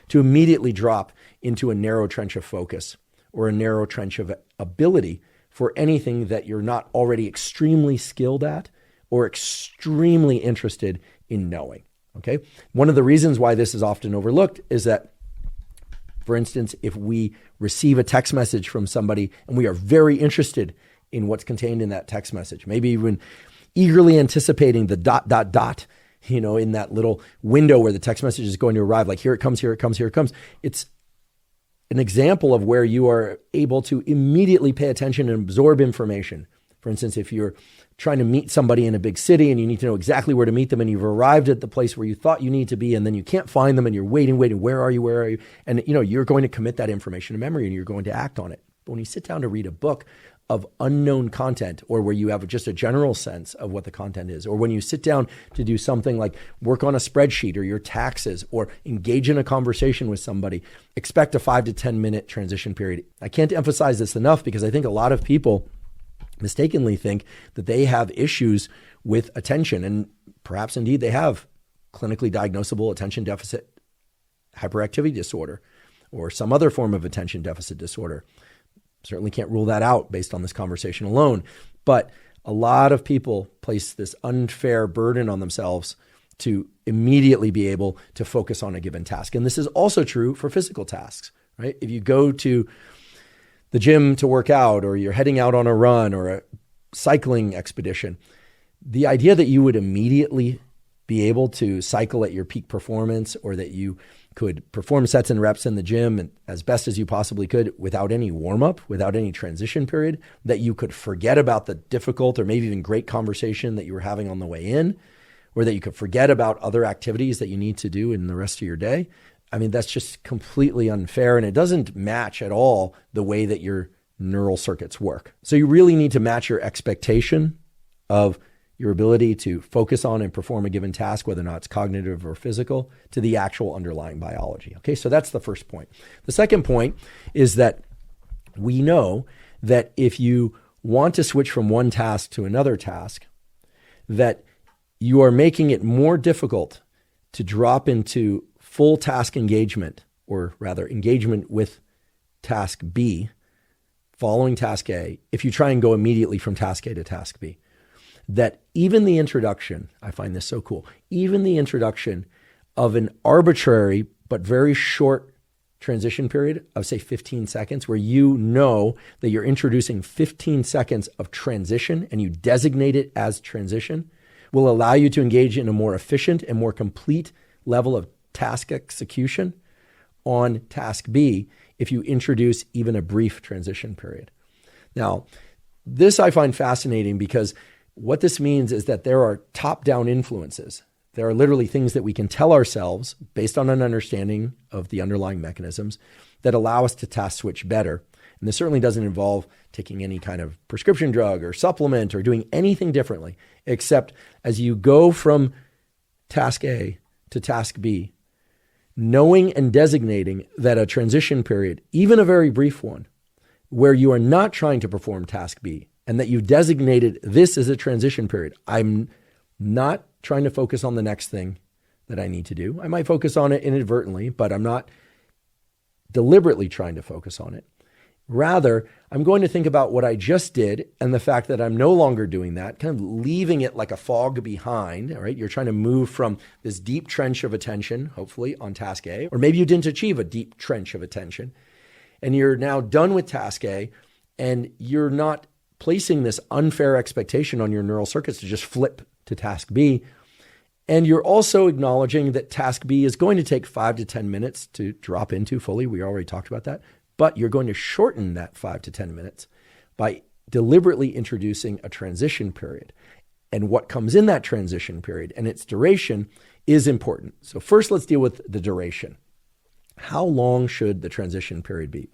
to immediately drop into a narrow trench of focus or a narrow trench of ability for anything that you're not already extremely skilled at or extremely interested in knowing. Okay. One of the reasons why this is often overlooked is that, for instance, if we receive a text message from somebody and we are very interested in what's contained in that text message, maybe even eagerly anticipating the ... in that little window where the text message is going to arrive, like here it comes, here it comes, here it comes. It's an example of where you are able to immediately pay attention and absorb information. For instance, if you're trying to meet somebody in a big city and you need to know exactly where to meet them and you've arrived at the place where you thought you need to be and then you can't find them and you're waiting, where are you? And you're going to commit that information to memory and you're going to act on it. But when you sit down to read a book of unknown content, or where you have just a general sense of what the content is, or when you sit down to do something like work on a spreadsheet or your taxes or engage in a conversation with somebody, expect a 5 to 10 minute transition period. I can't emphasize this enough because I think a lot of people mistakenly think that they have issues with attention, and perhaps indeed they have clinically diagnosable attention deficit hyperactivity disorder or some other form of attention deficit disorder. Certainly can't rule that out based on this conversation alone. But a lot of people place this unfair burden on themselves to immediately be able to focus on a given task. And this is also true for physical tasks, right? If you go to the gym to work out, or you're heading out on a run or a cycling expedition, the idea that you would immediately be able to cycle at your peak performance, or that you could perform sets and reps in the gym and as best as you possibly could without any warm-up, without any transition period, that you could forget about the difficult or maybe even great conversation that you were having on the way in, or that you could forget about other activities that you need to do in the rest of your day. I mean, that's just completely unfair, and it doesn't match at all the way that your neural circuits work. So you really need to match your expectation of your ability to focus on and perform a given task, whether or not it's cognitive or physical, to the actual underlying biology. Okay, so that's the first point. The second point is that we know that if you want to switch from one task to another task, that you are making it more difficult to drop into full task engagement, or rather engagement with task B following task A, if you try and go immediately from task A to task B. That even the introduction, I find this so cool, even the introduction of an arbitrary but very short transition period of, say, 15 seconds, where you know that you're introducing 15 seconds of transition and you designate it as transition, will allow you to engage in a more efficient and more complete level of task execution on task B if you introduce even a brief transition period. Now, this I find fascinating because what this means is that there are top-down influences. There are literally things that we can tell ourselves based on an understanding of the underlying mechanisms that allow us to task switch better. And this certainly doesn't involve taking any kind of prescription drug or supplement or doing anything differently, except as you go from task A to task B, knowing and designating that a transition period, even a very brief one, where you are not trying to perform task B, and that you've designated this as a transition period. I'm not trying to focus on the next thing that I need to do. I might focus on it inadvertently, but I'm not deliberately trying to focus on it. Rather, I'm going to think about what I just did and the fact that I'm no longer doing that, kind of leaving it like a fog behind, all right? You're trying to move from this deep trench of attention, hopefully on task A, or maybe you didn't achieve a deep trench of attention, and you're now done with task A, and you're not placing this unfair expectation on your neural circuits to just flip to task B. And you're also acknowledging that task B is going to take 5 to 10 minutes to drop into fully. We already talked about that. But you're going to shorten that 5 to 10 minutes by deliberately introducing a transition period. And what comes in that transition period and its duration is important. So first, let's deal with the duration. How long should the transition period be?